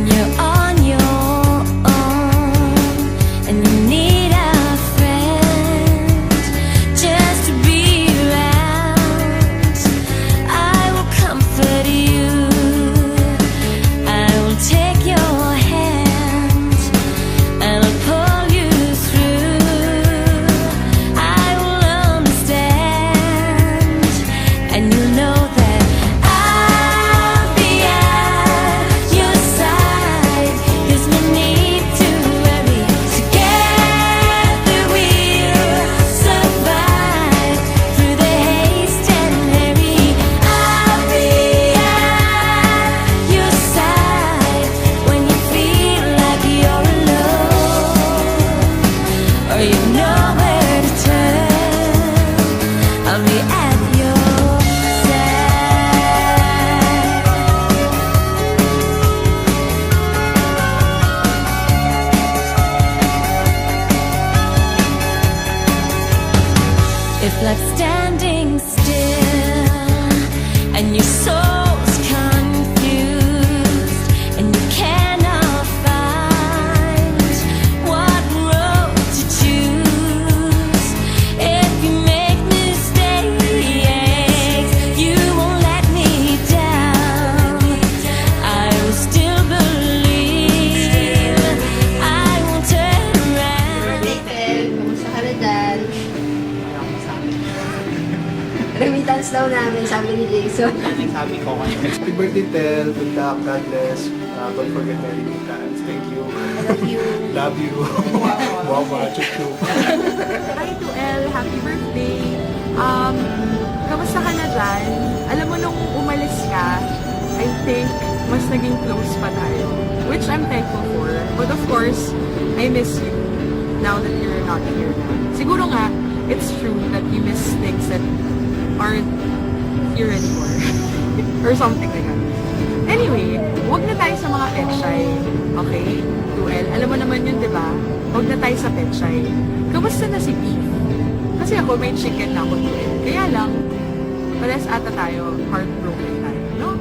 when you're on your own and you need a friend just to be around. I will comfort you, I will take your hand and I'll pull you through. I will understand and you'll know that I'll be at your side. There's no need to worry, together we'll survive through the haste and hurry. I'll be at your side when you feel like you're alone or you know where to turn. I'll be at your side. If life's standing still and your soul's confused and you cannot find what road to choose, if you make mistakes, you won't let me down. I will still believe, I won't turn around. Nathan, kumusta ka na dyan? Remittance daw namin, sabi ni Jason. Sabi ko kayo. Happy birthday, Tel. Good luck. God bless. Don't forget my remittance. Thank you. I love you. Love you. Wawa. Chup-chup. Hi to Elle, happy birthday! Kamusta ka na dyan? Alam mo, nung umalis ka, I think mas naging close pa tayo. Which I'm thankful for. But of course, I miss you now that you're not here na. Siguro nga, it's true that you miss things that aren't here anymore. Or something like that. Anyway, wag na tayo sa mga petsay. Okay? Duel. Alam mo naman yun, di ba? Wag na tayo sa petsay. Kamusta na si Beef? Kasi ako may chicken na ako duel. Kaya lang, pares ata tayo, heartbroken tayo, no?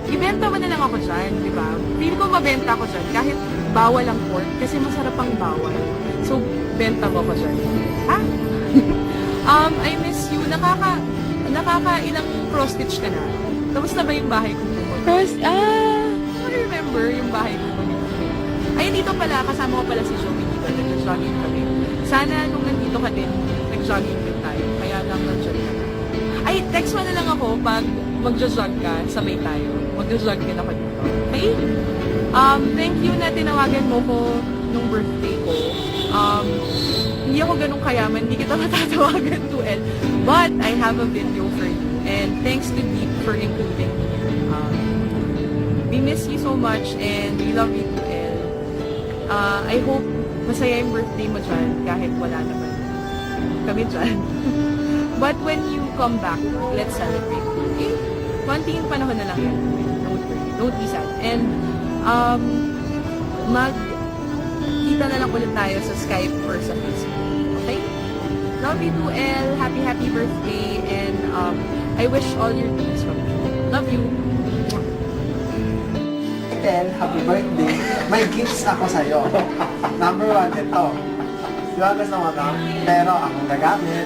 Ibenta mo na lang ako dyan, di ba? Feel ko mabenta ako dyan, kahit bawal ang pork, kasi masarap ang bawal. So, benta mo ko dyan. Ha? I miss you. Nakaka-ilang cross-stitch ka na. Tapos na ba yung bahay ko? I remember yung bahay ko. Ay, dito pala, kasama ko pala si Joey dito. Nag-jogging kami. Sana nung nandito ka din, nag-jogging din tayo. Kaya lang nandyan ka na. Ay, text mo na lang ako pag mag-jog ka, sabay tayo. Mag-jog din ako dito. Okay? Thank you na tinawagan mo ko nung birthday ko. Hindi ako ganun kayaman, hindi kita matatawagan to El. But I have a video for you. And thanks to Deep for including me. We miss you so much and we love you to El. I hope masaya yung birthday mo dyan kahit wala naman kami dyan. But when you come back, let's celebrate. Okay? Konting panahon na lang yan. Don't worry. Don't be sad. And magkita na lang ulit tayo sa Skype or sa Facebook. Okay? Love you to El. Happy birthday. And I wish all your dreams come true. Love you. Tel, happy birthday. May gifts ako sa'yo. Number 1, ito. Di ba gusto mo ito? Pero akong gagamit.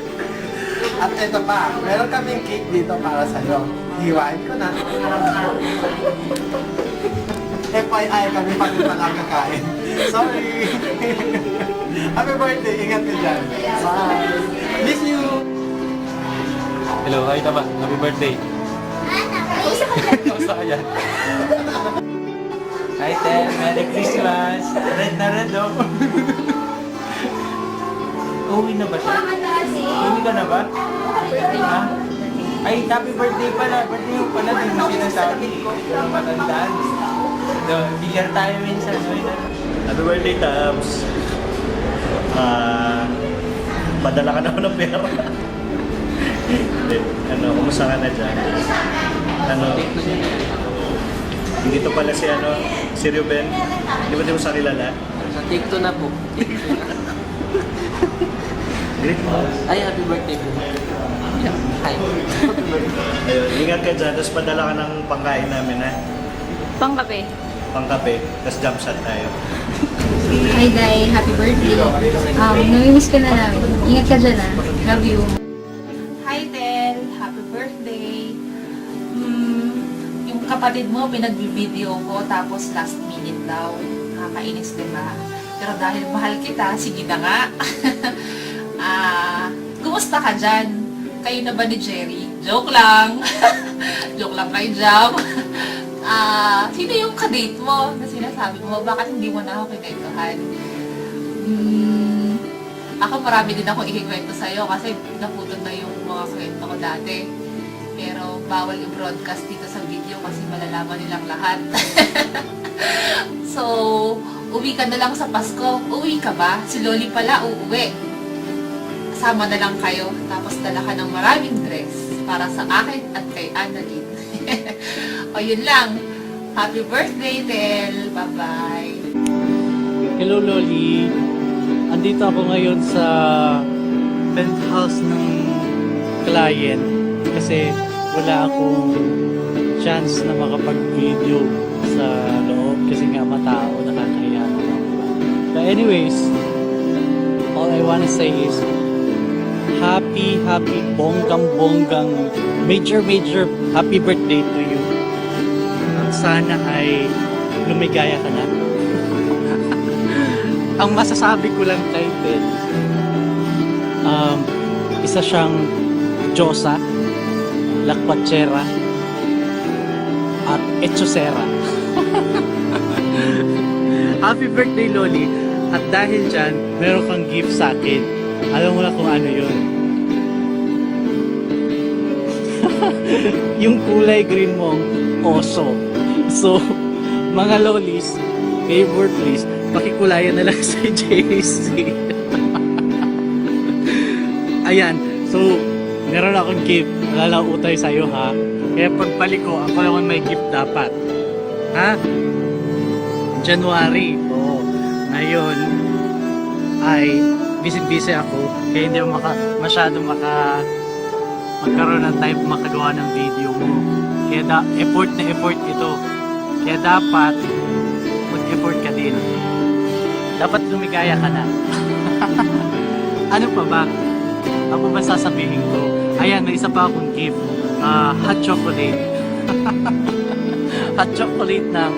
At ito pa, meron kaming cake dito para sa'yo. Hiwain ko na. FYI, kami pa rin pala kakain. Sorry. Happy birthday. Ingat ka dyan. Bye. Miss you. Hello, hi Taba. Happy birthday. Kamusta ka dyan? Hi Tel, Merry Christmas. Red na red oh. Uwi na ba siya? Uwi ka na ba? Ha? Ay, happy birthday pala. Birthday mo pala. Di mo sinasabi ko. Matandaan. Bigyan tayo minsan. Happy birthday, Tabs! Padala ka naman ng pera. Kumusta ka na dyan? Hindi to pala si Ruben. Di mo sa kilala? Sa TikTok na po. Great mo. Ay, happy birthday po. Yeah. Hi. Happy birthday. Ayun, ingat ka dyan. Tapos padala ka ng pangkain namin, ha? Pangkape. Pangkape, tapos jump shot tayo. Hi, Day. Happy birthday. Namimiss ka na namin. Ingat ka dyan, Love you. Hi, Tel. Happy birthday. Yung kapatid mo, pinagbibideo ko, tapos last minute daw. Nakakainis, diba? Pero dahil mahal kita, sige na nga. Kumusta ka dyan? Kayo na ba ni Jerry? Joke lang. Joke lang kay Jam. Sino yung kadate mo na sinasabi mo? Bakit hindi mo na ako kinentuhan? Ako marami din ako ikikwento sa'yo kasi naputol na yung mga kwento ko dati. Pero bawal i-broadcast dito sa video kasi malalaman nilang lahat. So, uwi ka na lang sa Pasko. Uwi ka ba? Si Loli pala uuwi. Kasama na lang kayo. Tapos dala ka ng maraming dress para sa akin at kay Annalyn. O yun lang. Happy birthday, Tel. Bye-bye. Hello Loli, andito ako ngayon sa penthouse ng client kasi wala akong chance na makapag-video sa loob kasi nga matao, nakakahiya naman, diba? But anyways, all I wanna say is happy bonggang major happy birthday to you. Sana ay lumigaya ka na. Ang masasabi ko lang kay Ted, isa siyang Diyosa, lakwatsera, at echosera. Happy birthday, Loli. At dahil dyan, meron kang gift sa akin. Alam mo na kung ano yun. Yung kulay green mong oso. So, mga lolis, favor please, pakikulayan na lang sa JC. Ayan, so, meron akong gift. Malalautay sa'yo ha. Kaya pagbalik ko, ako naman may gift dapat. Ha? January. Oo. Ngayon, ay busy ako. Kaya hindi ako masyadong magkaroon ng time makagawa ng video mo. Kaya effort na effort ito. Kaya dapat mag-effort ka din. Dapat lumigaya ka na. Ano pa ba? Ano ba sasabihin ko? Ayan, may isa pa akong gift. Hot chocolate. Hot chocolate ng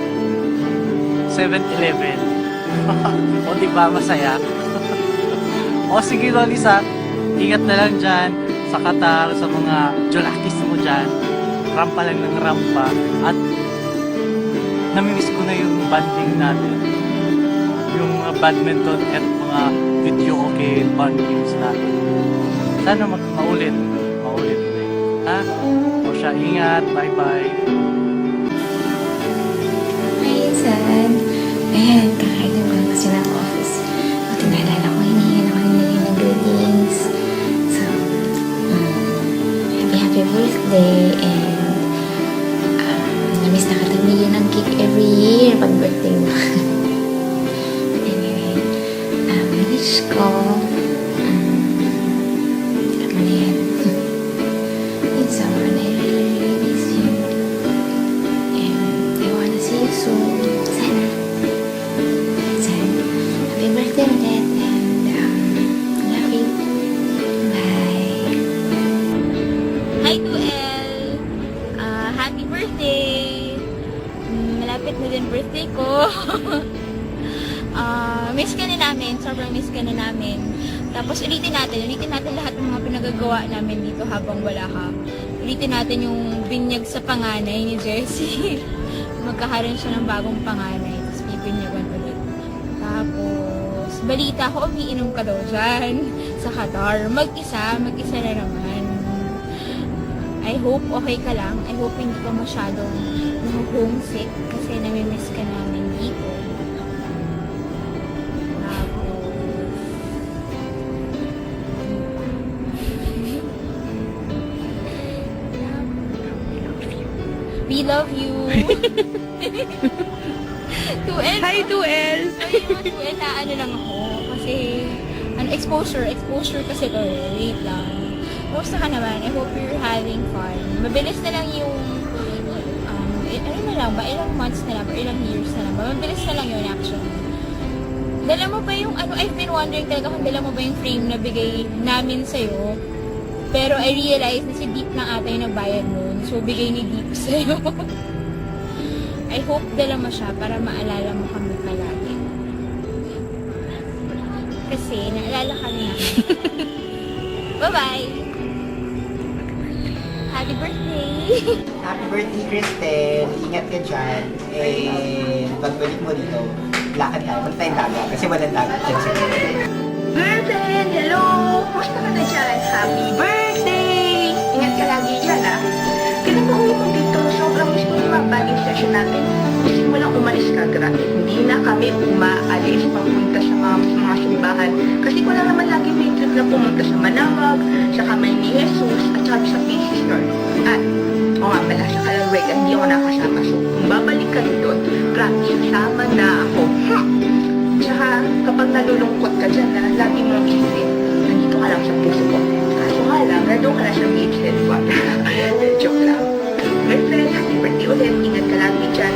7-Eleven. O diba masaya? O sige Lolisa, ingat na lang dyan sa Qatar, sa mga jolakis mo dyan. Rampa lang ng rampa. At namimiss ko na yung banding natin. Yung mga badminton at mga video okay bandings natin. Sana maulit ulit. Ha? O siya, ingat. Bye-bye. Minsan, ayan, kakainin ko lang kasi ng office. Buti naalala ko, hinihingan ako nilagay ng greetings. So, happy birthday and namiss na katamihan ng cake every year pag birthday mo. Anyway, wish ko, alam mo na yan. In summer, I really miss you. And I wanna see you soon. Sana. Happy birthday ulit and love you. Bye. Hi to El! Happy birthday! Malapit na din birthday ko. Miss ka na namin. Sobrang miss ka na namin. Tapos ulitin natin lahat ng mga pinagagawa namin dito habang wala ka. Ulitin natin yung binyag sa panganay ni Jessie. Magkakaroon siya ng bagong panganay. Tapos bibinyagan ulit. Tapos, balita ko, umiinom ka daw dyan sa Qatar. Mag-isa na naman. I hope okay ka lang. I hope hindi ka masyadong homesick kasi namimiss ka namin dito. We love you. 2L. Hi, 2L! Sorry naman, 2L, na ano lang ako. Kasi, exposure kasi to. Wait lang. Kumusta ka naman? I hope you're having fun. Mabilis na lang yung, ano na lang, lang ba, ilang months na lang, or ilang years na lang ba, mabilis na lang yun actually. Dala mo ba yung, I've been wondering talaga kung dala mo ba yung frame na bigay namin sa'yo. Pero I realized na si Deep na ata yung nagbayad nun. So, bigay ni Deep sa'yo. I hope dala mo siya para maalala mo kami palagi. Kasi, naalala kami namin. Bye-bye! Happy birthday! Happy birthday, Kristen. Ingat ka dyan. Pagbalik mo dito, lakad tayo. Punta tayong dagat. Kasi walang dagat dyan sa Girlfriend, hello! Kumusta ka na dyan? Happy birthday! Ingat ka lagi dyan, ah. Pinapauwi ko dito, sobrang miss ko yung mga banding session natin. Kasi walang umalis ka, grabe. Hindi na kami umaalis papunta sa mga simbahan. Kasi wala naman lagi may trip na pumunta sa Manawag, sa kamay ni Jesus, at saka sa PC Store. At, o nga pala, sa Calawega, hindi ako nakasama. So, kung babalik ka doon, promise, sasama na ako. Tsaka, kapag nalulungkot ka dyan, lagi mong isip, nandito ka lang sa puso ko. Kaso nga lang, nandun ka na sa beach head ko. Joke lang. Girlfriend, happy birthday ulit. Ingat ka lagi dyan.